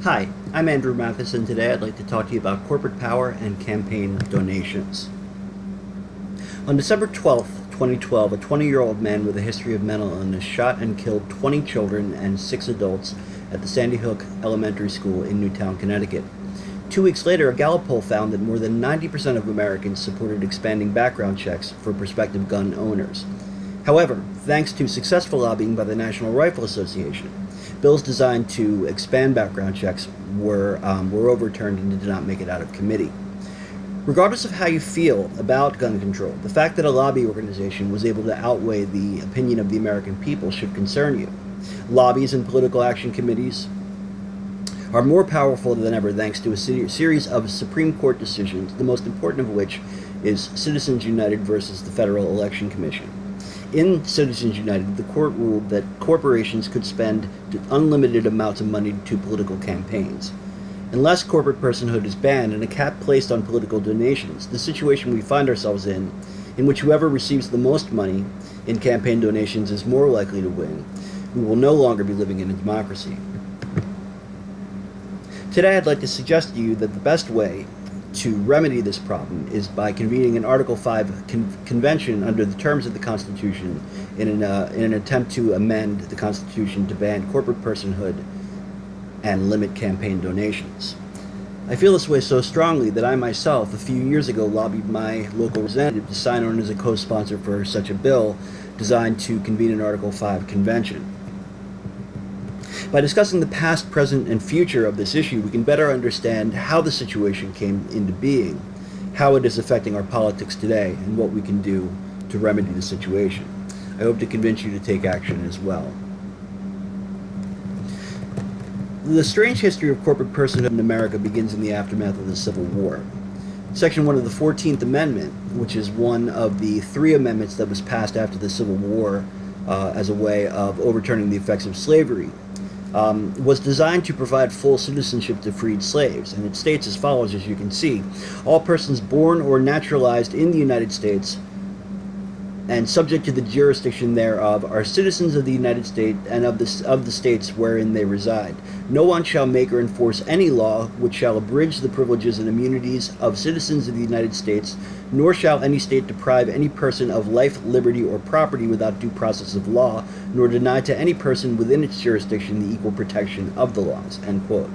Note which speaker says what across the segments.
Speaker 1: Hi, I'm Andrew Mathis, and today I'd like to talk to you about corporate power and campaign donations. On December 12th, 2012, a 20-year-old man with a history of mental illness shot and killed 20 children and 6 adults at the Sandy Hook Elementary School in Newtown, Connecticut. 2 weeks later, a Gallup poll found that more than 90% of Americans supported expanding background checks for prospective gun owners. However, thanks to successful lobbying by the National Rifle Association, bills designed to expand background checks were overturned and did not make it out of committee. Regardless of how you feel about gun control, the fact that a lobby organization was able to outweigh the opinion of the American people should concern you. Lobbies and political action committees are more powerful than ever thanks to a series of Supreme Court decisions, the most important of which is Citizens United versus the Federal Election Commission. In Citizens United, the court ruled that corporations could spend unlimited amounts of money to political campaigns. Unless corporate personhood is banned and a cap placed on political donations, the situation we find ourselves in which whoever receives the most money in campaign donations is more likely to win, we will no longer be living in a democracy. Today I'd like to suggest to you that the best way to remedy this problem is by convening an Article 5 convention under the terms of the Constitution in an attempt to amend the Constitution to ban corporate personhood and limit campaign donations. I feel this way so strongly that I myself, a few years ago, lobbied my local representative to sign on as a co-sponsor for such a bill designed to convene an Article 5 convention. By discussing the past, present, and future of this issue, we can better understand how the situation came into being, how it is affecting our politics today, and what we can do to remedy the situation. I hope to convince you to take action as well. The strange history of corporate personhood in America begins in the aftermath of the Civil War. Section 1 of the 14th Amendment, which is one of the 3 amendments that was passed after the Civil War as a way of overturning the effects of slavery, was designed to provide full citizenship to freed slaves, and it states as follows, as you can see: all persons born or naturalized in the United States and subject to the jurisdiction thereof are citizens of the United States and of the states wherein they reside. No one shall make or enforce any law which shall abridge the privileges and immunities of citizens of the United States, nor shall any state deprive any person of life, liberty, or property without due process of law, nor deny to any person within its jurisdiction the equal protection of the laws." End quote.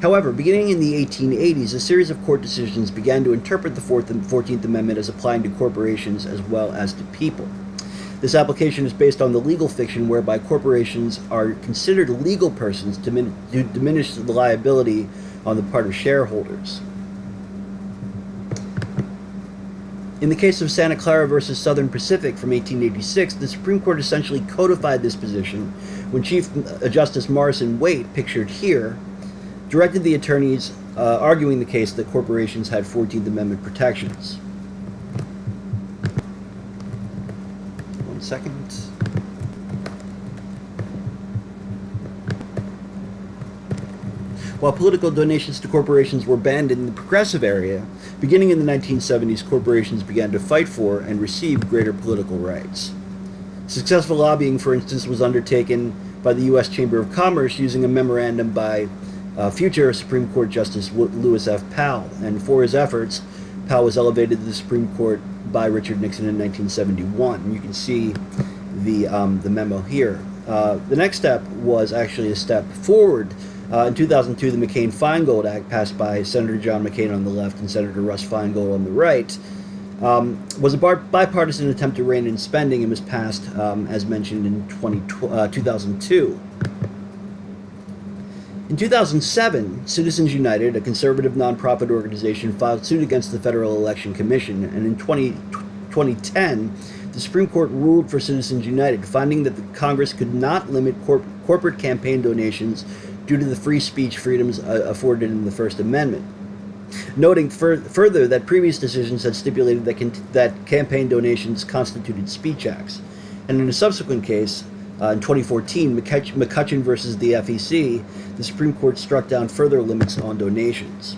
Speaker 1: However, beginning in the 1880s, a series of court decisions began to interpret the 14th Amendment as applying to corporations as well as to people. This application is based on the legal fiction whereby corporations are considered legal persons to diminish the liability on the part of shareholders. In the case of Santa Clara versus Southern Pacific from 1886, the Supreme Court essentially codified this position when Chief Justice Morrison Waite, pictured here, directed the attorneys arguing the case that corporations had 14th Amendment protections. One second. While political donations to corporations were banned in the progressive area, beginning in the 1970s, corporations began to fight for and receive greater political rights. Successful lobbying, for instance, was undertaken by the U.S. Chamber of Commerce using a memorandum by future Supreme Court Justice Lewis F. Powell, and for his efforts, Powell was elevated to the Supreme Court by Richard Nixon in 1971. And you can see the memo here. The next step was actually a step forward. In 2002, the McCain-Feingold Act, passed by Senator John McCain on the left and Senator Russ Feingold on the right, was a bipartisan attempt to rein in spending and was passed, as mentioned, in 2002. In 2007, Citizens United, a conservative nonprofit organization, filed suit against the Federal Election Commission, and in 2010, the Supreme Court ruled for Citizens United, finding that the Congress could not limit corporate campaign donations due to the free speech freedoms afforded in the First Amendment, noting further that previous decisions had stipulated that campaign donations constituted speech acts. And in a subsequent case, in 2014, McCutcheon versus the FEC, the Supreme Court struck down further limits on donations.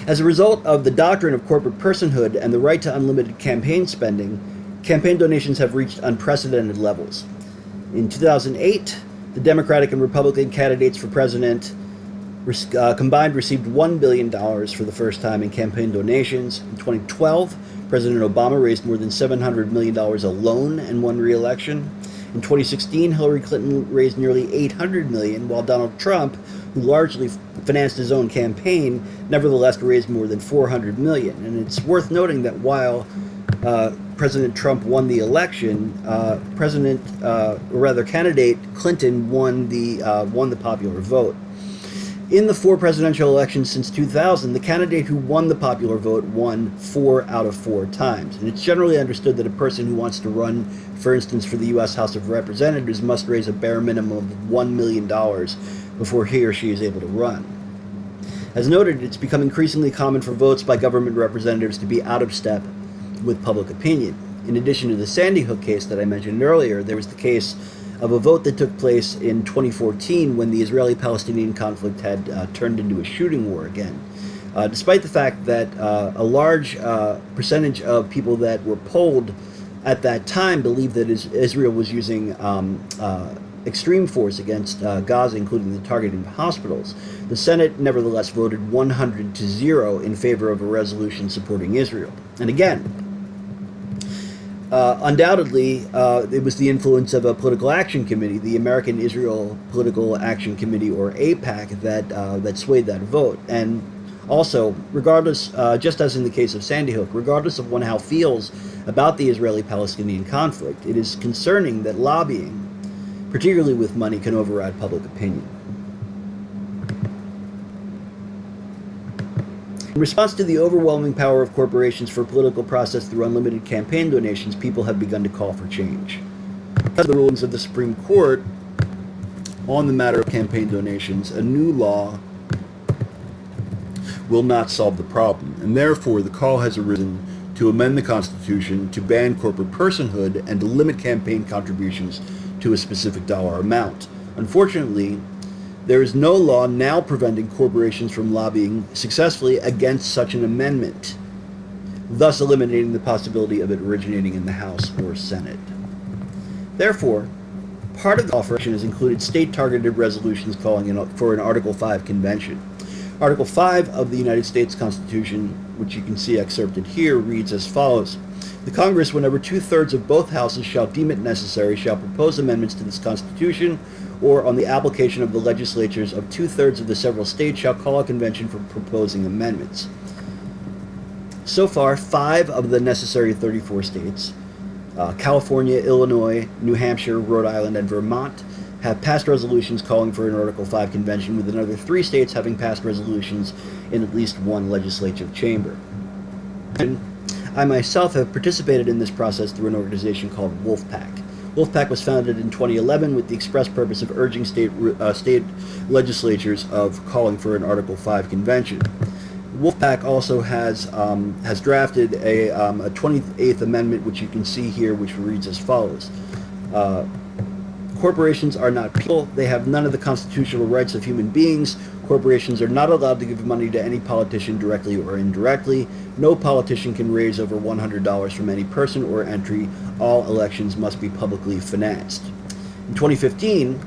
Speaker 1: As a result of the doctrine of corporate personhood and the right to unlimited campaign spending, campaign donations have reached unprecedented levels. In 2008, the Democratic and Republican candidates for president combined received $1 billion for the first time in campaign donations. In 2012, President Obama raised more than $700 million alone and won re-election. In 2016, Hillary Clinton raised nearly $800 million, while Donald Trump, who largely financed his own campaign, nevertheless raised more than $400 million. And it's worth noting that while President Trump won the election, candidate Clinton won the popular vote. In the 4 presidential elections since 2000, the candidate who won the popular vote won 4 out of 4 times. And it's generally understood that a person who wants to run, for instance, for the U.S. House of Representatives must raise a bare minimum of $1 million before he or she is able to run. As noted, it's become increasingly common for votes by government representatives to be out of step with public opinion. In addition to the Sandy Hook case that I mentioned earlier, there was the case of a vote that took place in 2014 when the Israeli-Palestinian conflict had turned into a shooting war again. Despite the fact that a large percentage of people that were polled at that time believed that Israel was using extreme force against Gaza, including the targeting of hospitals, the Senate nevertheless voted 100-0 in favor of a resolution supporting Israel. And again, undoubtedly, it was the influence of a political action committee, the American Israel Political Action Committee, or AIPAC, that swayed that vote. And also, regardless, just as in the case of Sandy Hook, regardless of one how feels about the Israeli-Palestinian conflict, it is concerning that lobbying, particularly with money, can override public opinion. In response to the overwhelming power of corporations for political process through unlimited campaign donations, people have begun to call for change. Because of the rulings of the Supreme Court on the matter of campaign donations, a new law will not solve the problem, and therefore the call has arisen to amend the Constitution to ban corporate personhood and to limit campaign contributions to a specific dollar amount. Unfortunately, there is no law now preventing corporations from lobbying successfully against such an amendment, thus eliminating the possibility of it originating in the House or Senate. Therefore, part of the operation has included state-targeted resolutions calling for an Article 5 convention. Article 5 of the United States Constitution, which you can see excerpted here, reads as follows. The Congress, whenever 2/3 of both houses shall deem it necessary, shall propose amendments to this Constitution, or on the application of the legislatures of 2/3 of the several states shall call a convention for proposing amendments. So far, 5 of the necessary 34 states, California, Illinois, New Hampshire, Rhode Island, and Vermont, have passed resolutions calling for an Article 5 convention, with another 3 states having passed resolutions in at least one legislative chamber. And I myself have participated in this process through an organization called Wolfpack. Wolfpack was founded in 2011 with the express purpose of urging state legislatures of calling for an Article 5 convention. Wolfpack also has drafted a 28th Amendment, which you can see here, which reads as follows. Corporations are not people. They have none of the constitutional rights of human beings. Corporations are not allowed to give money to any politician directly or indirectly. No politician can raise over $100 from any person or entry. All elections must be publicly financed. In 2015,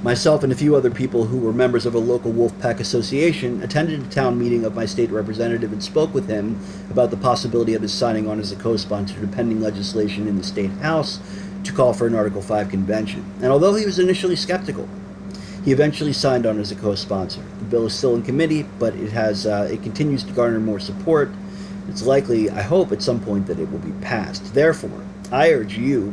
Speaker 1: myself and a few other people who were members of a local Wolfpack association attended a town meeting of my state representative and spoke with him about the possibility of his signing on as a co-sponsor to pending legislation in the state house to call for an Article 5 convention. And although he was initially skeptical, he eventually signed on as a co-sponsor. The bill is still in committee, but it continues to garner more support. It's likely, I hope, at some point that it will be passed. Therefore, I urge you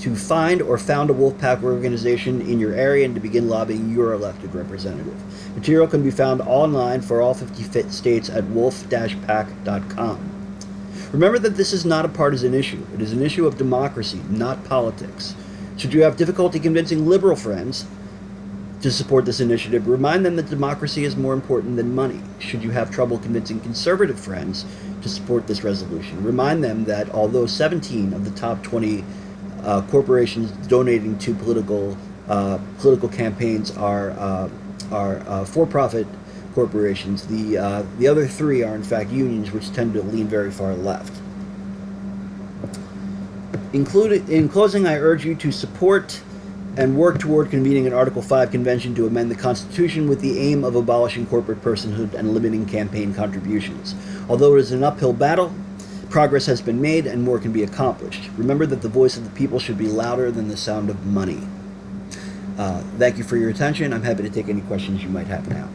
Speaker 1: to find or found a Wolfpack organization in your area and to begin lobbying your elected representative. Material can be found online for all 50 states at wolf-pack.com. Remember that this is not a partisan issue. It is an issue of democracy, not politics. Should you have difficulty convincing liberal friends to support this initiative, remind them that democracy is more important than money. Should you have trouble convincing conservative friends to support this resolution, remind them that although 17 of the top 20 corporations donating to political campaigns are for-profit corporations, the other 3 are in fact unions, which tend to lean very far left. In closing, I urge you to support and work toward convening an Article 5 convention to amend the Constitution with the aim of abolishing corporate personhood and limiting campaign contributions. Although it is an uphill battle, progress has been made and more can be accomplished. Remember that the voice of the people should be louder than the sound of money. Thank you for your attention. I'm happy to take any questions you might have now.